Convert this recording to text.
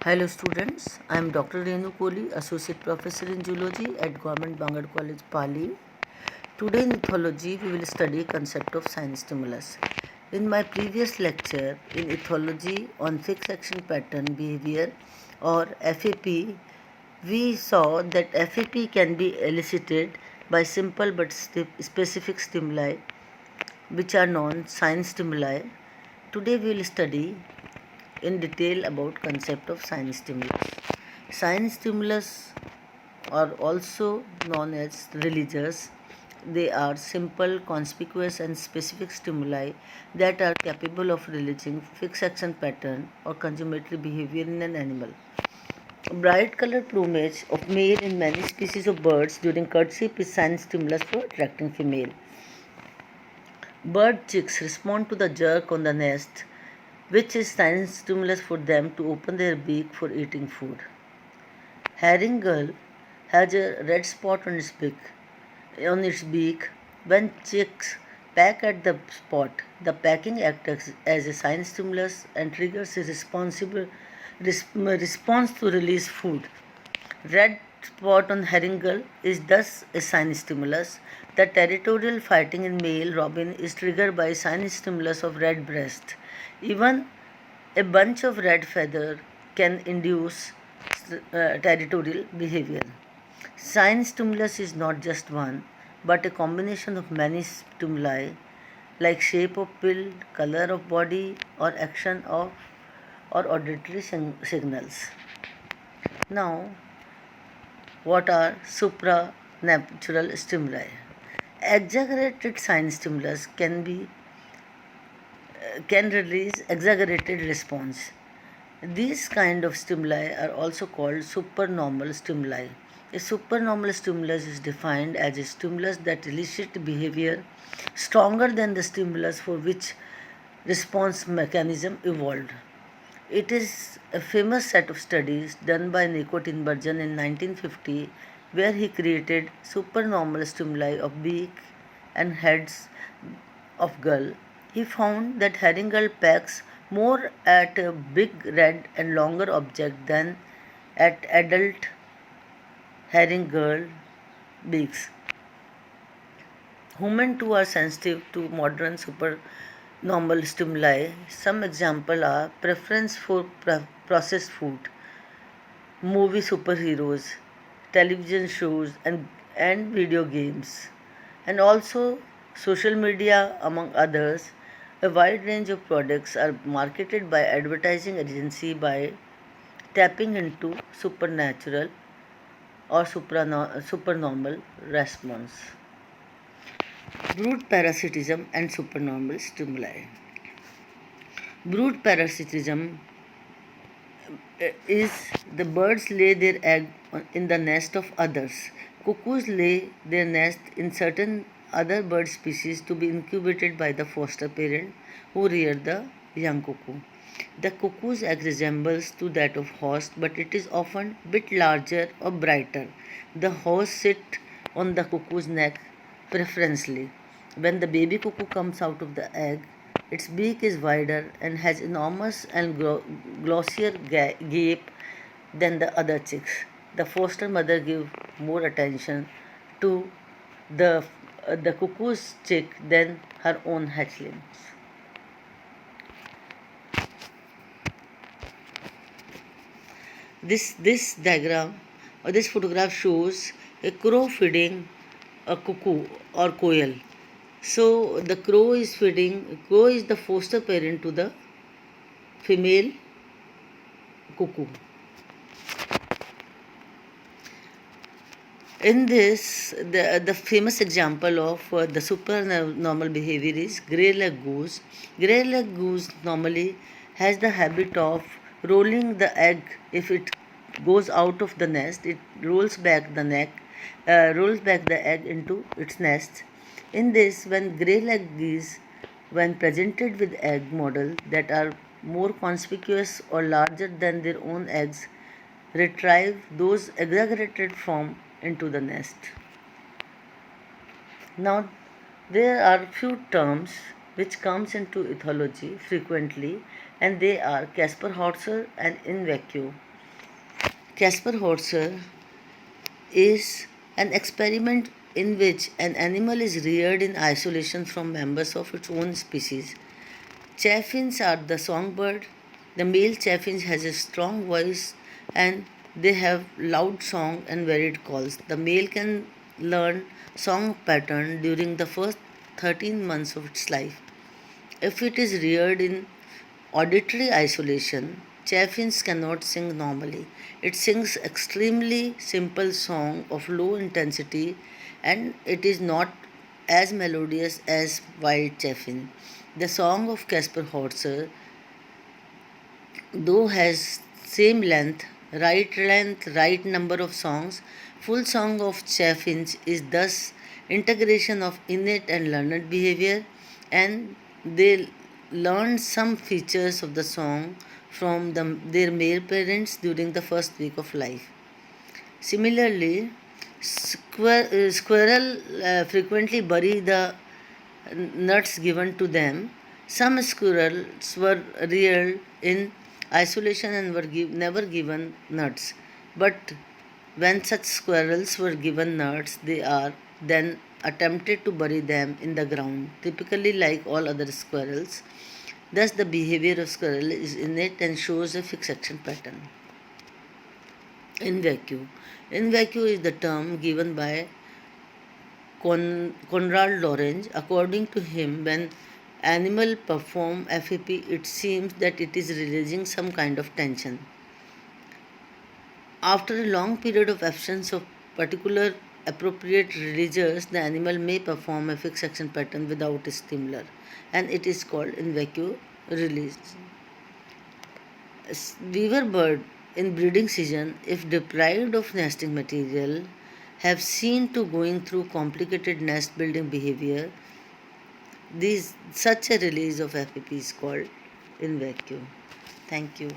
Hello students, I am Dr. Renu Kohli, Associate Professor in Zoology at Government Bangad College, Pali. Today in ethology, we will study concept of sign stimulus. In my previous lecture in ethology on fixed action pattern behavior or FAP, we saw that FAP can be elicited by simple but specific stimuli which are known sign stimuli. Today we will study in detail about concept of sign stimulus. Sign stimulus are also known as releasers. They are simple, conspicuous and specific stimuli that are capable of releasing fixed action pattern or consummatory behavior in an animal. Bright colored plumage of male in many species of birds during courtship is sign stimulus for attracting female. Bird chicks respond to the jerk on the nest, which is sign stimulus for them to open their beak for eating food. Herring gull has a red spot on its beak. When chicks peck at the spot, the pecking acts as a sign stimulus and triggers a response to release food. Red spot on herring gull is thus a sign stimulus. The territorial fighting in male robin is triggered by sign stimulus of red breast. Even a bunch of red feather can induce territorial behavior. Sign stimulus is not just one, but a combination of many stimuli like shape of bill, color of body, or action of or auditory signals. Now, what are supranatural stimuli? Exaggerated sign stimulus can release exaggerated response. These kind of stimuli are also called supernormal stimuli. A supernormal stimulus is defined as a stimulus that elicits behavior stronger than the stimulus for which response mechanism evolved. It is a famous set of studies done by Nico Tinbergen in 1950 where he created supernormal stimuli of beak and heads of gull. He found that herring gull pecks more at a big red and longer object than at adult herring gull beaks. Humans too are sensitive to modern supernormal stimuli. Some examples are preference for processed food, movie superheroes, television shows, and video games, and also social media, among others. A wide range of products are marketed by advertising agency by tapping into supernatural or supernormal response. Brood parasitism and supernormal stimuli. Brood parasitism is the birds lay their egg in the nest of others. Cuckoos lay their nest in certain other bird species to be incubated by the foster parent who rear the young cuckoo. The cuckoo's egg resembles to that of host, but it is often bit larger or brighter. The host sit on the cuckoo's neck preferentially. When the baby cuckoo comes out of the egg, its beak is wider and has enormous and glossier gape than the other chicks. The foster mother gives more attention to the cuckoo's chick than her own hatchlings. This diagram or this photograph shows a crow feeding a cuckoo or quail. So the crow is feeding. Crow is the foster parent to the female cuckoo. In this, the famous example of the supernormal behavior is grey-leg goose. Grey-leg goose normally has the habit of rolling the egg. If it goes out of the nest, it rolls back the egg into its nest. In this, when grey-leg geese, when presented with egg models that are more conspicuous or larger than their own eggs, retrieve those exaggerated form into the nest. Now, there are few terms which comes into ethology frequently, and they are Kaspar-Hauser and in vacuo. Caspar Hauser is an experiment in which an animal is reared in isolation from members of its own species. Chaffinches are the songbird. The male chaffinch has a strong voice and they have loud song and varied calls. The male can learn song pattern during the first 13 months of its life. If it is reared in auditory isolation, chaffinch cannot sing normally. It sings extremely simple song of low intensity and it is not as melodious as wild chaffinch. The song of Caspar Hauser, though has same length, right number of songs, full song of chaffinch is thus integration of innate and learned behavior, and they learn some features of the song from their male parents during the first week of life. Similarly, squirrel frequently bury the nuts given to them. Some squirrels were reared in isolation and were never given nuts. But when such squirrels were given nuts, they are then attempted to bury them in the ground, typically like all other squirrels. Thus, the behavior of squirrel is innate and shows a fixed action pattern. In vacuo. In vacuo is the term given by Konrad Lorenz. According to him, when animal perform FAP, it seems that it is releasing some kind of tension. After a long period of absence of particular appropriate releasers, the animal may perform a fixed action pattern without a stimulus, and it is called in vacuo release. Weaver bird in breeding season, if deprived of nesting material, have seen to going through complicated nest building behavior. Such a release of FAP is called in vacuo. Thank you.